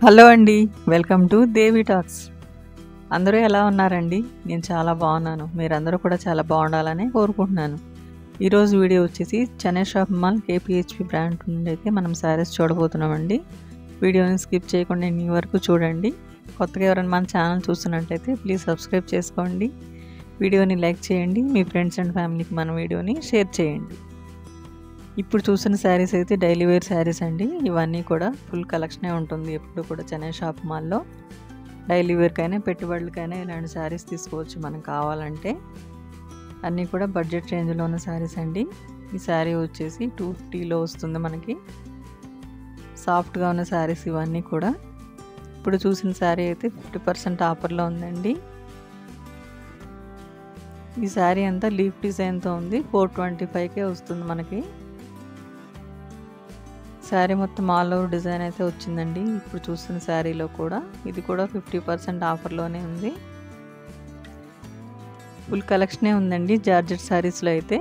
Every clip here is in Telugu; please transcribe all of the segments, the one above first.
హలో అండి, వెల్కమ్ టు దేవి టాక్స్. అందరూ ఎలా ఉన్నారండి? నేను చాలా బాగున్నాను. మీరందరూ కూడా చాలా బాగుండాలని కోరుకుంటున్నాను. ఈరోజు వీడియో వచ్చేసి చెన్నై షాప్ మాల్ కేపీహెచ్పి బ్రాండ్ నుండి అయితే మనం శారీస్ చూడబోతున్నామండి. వీడియోని స్కిప్ చేయకుండా ఇన్ని వరకు చూడండి. కొత్తగా ఎవరైనా మన ఛానల్ చూస్తున్నట్లయితే ప్లీజ్ సబ్స్క్రైబ్ చేసుకోండి. వీడియోని లైక్ చేయండి. మీ ఫ్రెండ్స్ అండ్ ఫ్యామిలీకి మన వీడియోని షేర్ చేయండి. ఇప్పుడు చూసిన శారీస్ అయితే డైలీ వేర్ శారీస్ అండి. ఇవన్నీ కూడా ఫుల్ కలెక్షనే ఉంటుంది ఎప్పుడు కూడా చెన్నై షాప్ మాల్లో. డైలీ వేర్కైనా పెట్టుబడులకైనా ఇలాంటి శారీస్ తీసుకోవచ్చు మనం కావాలంటే. అన్నీ కూడా బడ్జెట్ రేంజ్లో ఉన్న శారీస్ అండి. ఈ శారీ వచ్చేసి 250లో వస్తుంది మనకి. సాఫ్ట్గా ఉన్న శారీస్ ఇవన్నీ కూడా. ఇప్పుడు చూసిన శారీ అయితే 50% ఆఫర్లో ఉందండి. ఈ శారీ అంతా లీఫ్ డిజైన్తో ఉంది. 425కే వస్తుంది మనకి. శారీ మొత్తం ఆల్ ఓవర్ డిజైన్ అయితే వచ్చిందండి. ఇప్పుడు చూస్తున్న శారీలో కూడా ఇది కూడా 50% ఆఫర్లోనే ఉంది. ఫుల్ కలెక్షనే ఉందండి జార్జెట్ శారీస్లో అయితే.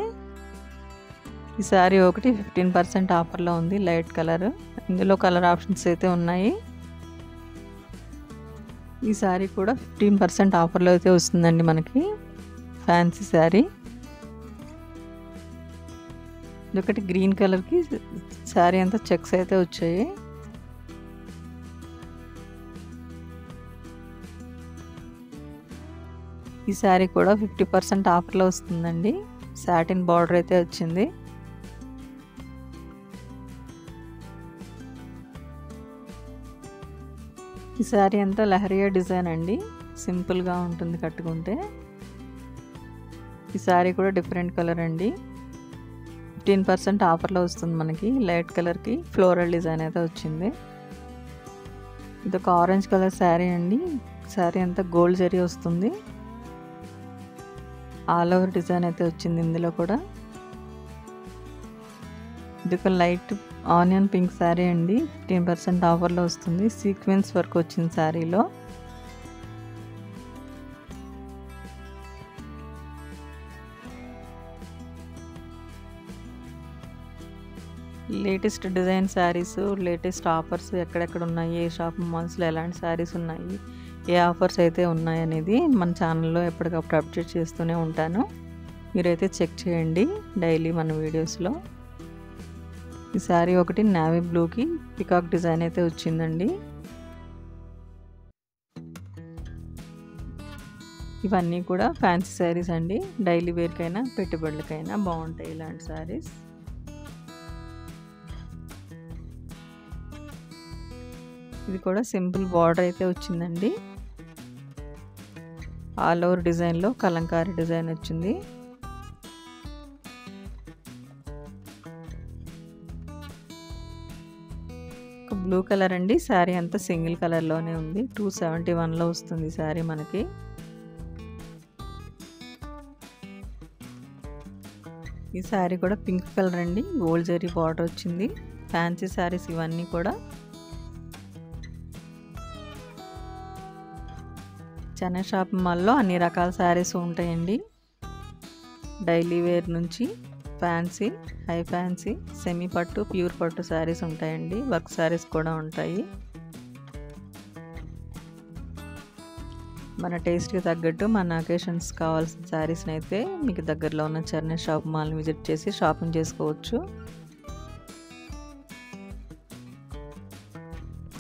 ఈ శారీ ఒకటి 15% ఆఫర్లో ఉంది, లైట్ కలర్. ఇందులో కలర్ ఆప్షన్స్ అయితే ఉన్నాయి. ఈ శారీ కూడా 15% ఆఫర్లో అయితే వస్తుందండి మనకి. ఫ్యాన్సీ శారీ ఇదొకటి గ్రీన్ కలర్కి శారీ అంతా చెక్స్ అయితే వచ్చాయి. ఈ శారీ కూడా 50% ఆఫర్లో వస్తుందండి. సాటిన్ బార్డర్ అయితే వచ్చింది. ఈ శారీ అంతా లహరియా డిజైన్ అండి. సింపుల్గా ఉంటుంది కట్టుకుంటే. ఈ శారీ కూడా డిఫరెంట్ కలర్ అండి. 15% ఆఫర్లో వస్తుంది మనకి. లైట్ కలర్కి ఫ్లోరల్ డిజైన్ అయితే వచ్చింది. ఇది ఒక ఆరెంజ్ కలర్ శారీ అండి. శారీ అంతా గోల్డ్ జరీ వస్తుంది. ఆల్ ఓవర్ డిజైన్ అయితే వచ్చింది ఇందులో కూడా. ఇది ఒక లైట్ ఆనియన్ పింక్ శారీ అండి. 15% ఆఫర్లో వస్తుంది. సీక్వెన్స్ వర్క్ వచ్చింది శారీలో. Latest design saris, latest offers ఎక్కడెక్కడ ఉన్నాయి, ఏ షాపింగ్ మాల్స్లో ఎలాంటి శారీస్ ఉన్నాయి, ఏ ఆఫర్స్ అయితే ఉన్నాయి అనేది మన ఛానల్లో ఎప్పటికప్పుడు అప్డేట్ చేస్తూనే ఉంటాను. మీరైతే చెక్ చేయండి డైలీ మన వీడియోస్లో. ఈ శారీ ఒకటి నేవీ బ్లూకి పికాక్ డిజైన్ అయితే వచ్చిందండి. ఇవన్నీ కూడా ఫ్యాన్సీ శారీస్ అండి. డైలీ వేర్కైనా పెట్టుబడులకైనా బాగుంటాయి ఇలాంటి శారీస్. ఇది కూడా సింపుల్ బార్డర్ అయితే వచ్చిందండి. ఆల్ ఓవర్ డిజైన్లో కలంకారీ డిజైన్ వచ్చింది. ఒక బ్లూ కలర్ అండి. శారీ అంతా సింగిల్ కలర్లోనే ఉంది. 271లో వస్తుంది శారీ మనకి. ఈ శారీ కూడా పింక్ కలర్ అండి. గోల్డ్ జరీ బార్డర్ వచ్చింది. ఫ్యాన్సీ శారీస్ ఇవన్నీ కూడా. చెన్నై షాపింగ్ మాల్లో అన్ని రకాల శారీస్ ఉంటాయండి. డైలీ వేర్ నుంచి ఫ్యాన్సీ, హై ఫ్యాన్సీ, సెమీ పట్టు, ప్యూర్ పట్టు శారీస్ ఉంటాయండి. వర్క్ శారీస్ కూడా ఉంటాయి. మన టేస్ట్కి తగ్గట్టు మన అకేషన్స్ కావాల్సిన శారీస్ని అయితే మీకు దగ్గరలో ఉన్న చెన్నై షాపింగ్ మాల్ని విజిట్ చేసి షాపింగ్ చేసుకోవచ్చు.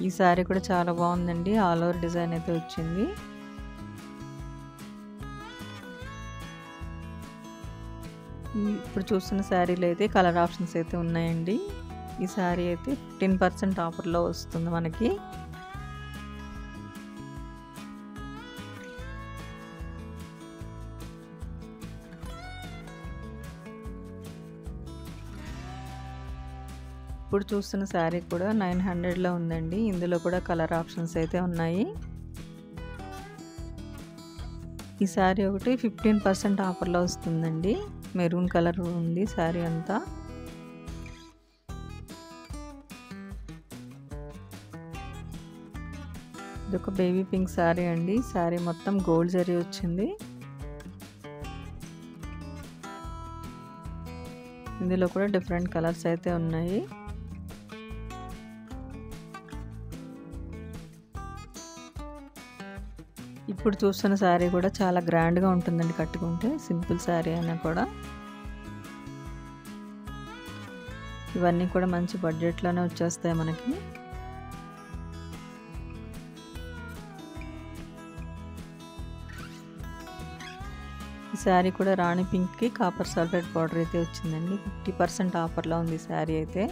ఈ శారీ కూడా చాలా బాగుందండి. ఆల్ ఓవర్ డిజైన్ అయితే వచ్చింది. ఇప్పుడు చూస్తున్న శారీలో అయితే కలర్ ఆప్షన్స్ అయితే ఉన్నాయండి. ఈ శారీ అయితే 15% ఆఫర్లో వస్తుంది మనకి. ఇప్పుడు చూస్తున్న శారీ కూడా 900లో ఉందండి. ఇందులో కూడా కలర్ ఆప్షన్స్ అయితే ఉన్నాయి. ఈ శారీ ఒకటి 15% ఆఫర్లో వస్తుందండి. మెరూన్ కలర్ ఉంది శారీ అంతా. ఇదొక బేబీ పింక్ శారీ అండి. శారీ మొత్తం గోల్డ్ జరీ వచ్చింది. ఇందులో కూడా డిఫరెంట్ కలర్స్ అయితే ఉన్నాయి. ఇప్పుడు చూస్తున్న శారీ కూడా చాలా గ్రాండ్గా ఉంటుందండి కట్టుకుంటే, సింపుల్ శారీ అయినా కూడా. ఇవన్నీ కూడా మంచి బడ్జెట్లోనే వచ్చేస్తాయి మనకి. ఈ శారీ కూడా రాణి పింక్కి కాపర్ సల్ఫేట్ బార్డర్ అయితే వచ్చిందండి. 50% ఆఫర్లో ఉంది ఈ శారీ అయితే.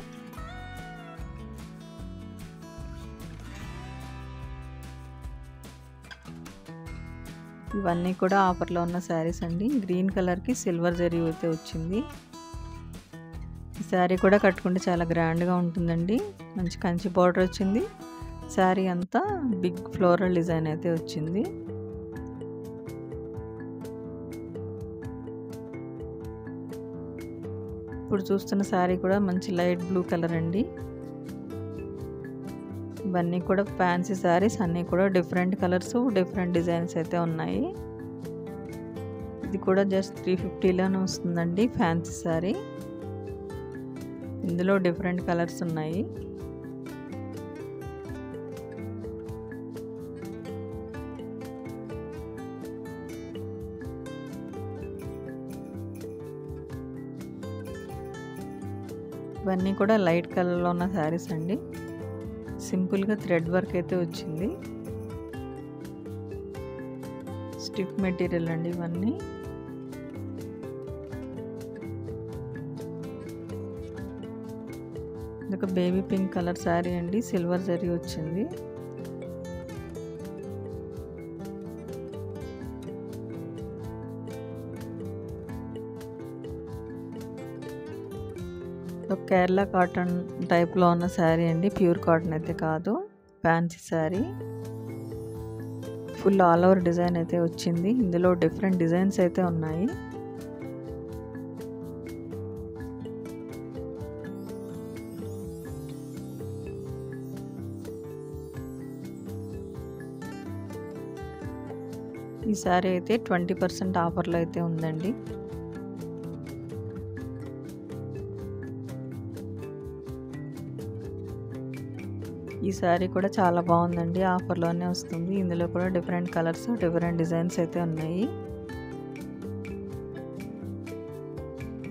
ఇవన్నీ కూడా ఆఫర్లో ఉన్న శారీస్ అండి. గ్రీన్ కలర్కి సిల్వర్ జరీ అయితే వచ్చింది. ఈ శారీ కూడా కట్టుకుంటే చాలా గ్రాండ్గా ఉంటుందండి. మంచి కంచి బార్డర్ వచ్చింది. శారీ అంతా బిగ్ ఫ్లోరల్ డిజైన్ అయితే వచ్చింది. ఇప్పుడు చూస్తున్న శారీ కూడా మంచి లైట్ బ్లూ కలర్ అండి. ఇవన్నీ కూడా ఫ్యాన్సీ శారీస్, అన్నీ కూడా డిఫరెంట్ కలర్స్, డిఫరెంట్ డిజైన్స్ అయితే ఉన్నాయి. ఇది కూడా జస్ట్ 350లోనే వస్తుందండి ఫ్యాన్సీ శారీ. ఇందులో డిఫరెంట్ కలర్స్ ఉన్నాయి. ఇవన్నీ కూడా లైట్ కలర్లో ఉన్న శారీస్ అండి. సింపుల్గా థ్రెడ్ వర్క్ అయితే వచ్చింది. స్టిఫ్ మెటీరియల్ అండి ఇవన్నీ. ఇదొక బేబీ పింక్ కలర్ శారీ అండి. సిల్వర్ జరీ వచ్చింది. కేరళ కాటన్ టైప్లో ఉన్న శారీ అండి. ప్యూర్ కాటన్ అయితే కాదు, fancy sari. Full all over design అయితే వచ్చింది. ఇందులో డిఫరెంట్ డిజైన్స్ అయితే ఉన్నాయి. ఈ శారీ అయితే 20% ఆఫర్లో అయితే ఉందండి. ఈ శారీ కూడా చాలా బాగుందండి. ఆఫర్లోనే వస్తుంది. ఇందులో కూడా డిఫరెంట్ కలర్స్, డిఫరెంట్ డిజైన్స్ అయితే ఉన్నాయి.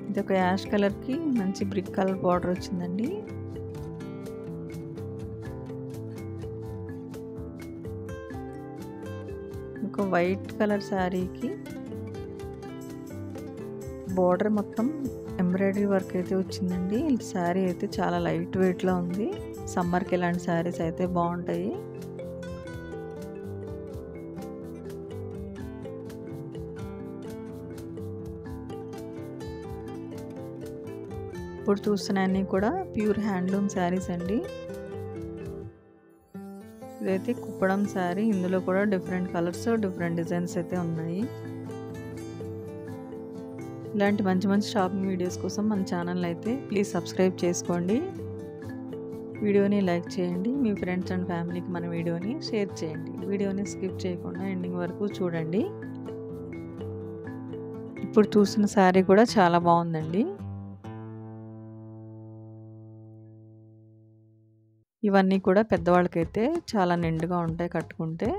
ఇది ఒక యాష్ కలర్కి మంచి బ్రిక్ కలర్ బార్డర్ వచ్చిందండి. ఒక వైట్ కలర్ శారీకి బార్డర్ మొత్తం ఎంబ్రాయిడరీ వర్క్ అయితే వచ్చిందండి. ఈ శారీ అయితే చాలా లైట్ వెయిట్లో ఉంది. సమ్మర్కి ఇలాంటి శారీస్ అయితే బాగుంటాయి. ఇప్పుడు చూస్తున్నాయన్నీ కూడా ప్యూర్ హ్యాండ్లూమ్ శారీస్ అండి. ఇదైతే కుప్పడం శారీ. ఇందులో కూడా డిఫరెంట్ కలర్స్, డిఫరెంట్ డిజైన్స్ అయితే ఉన్నాయి. ఇలాంటి మంచి మంచి షాపింగ్ వీడియోస్ కోసం మన ఛానల్ అయితే ప్లీజ్ సబ్స్క్రైబ్ చేసుకోండి. వీడియోని లైక్ చేయండి. మీ ఫ్రెండ్స్ అండ్ ఫ్యామిలీకి మన వీడియోని షేర్ చేయండి. వీడియోని స్కిప్ చేయకుండా ఎండింగ్ వరకు చూడండి. ఇప్పుడు చూసిన శారీ కూడా చాలా బాగుందండి. ఇవన్నీ కూడా పెద్దవాళ్ళకైతే చాలా నిండుగా ఉంటాయి కట్టుకుంటే.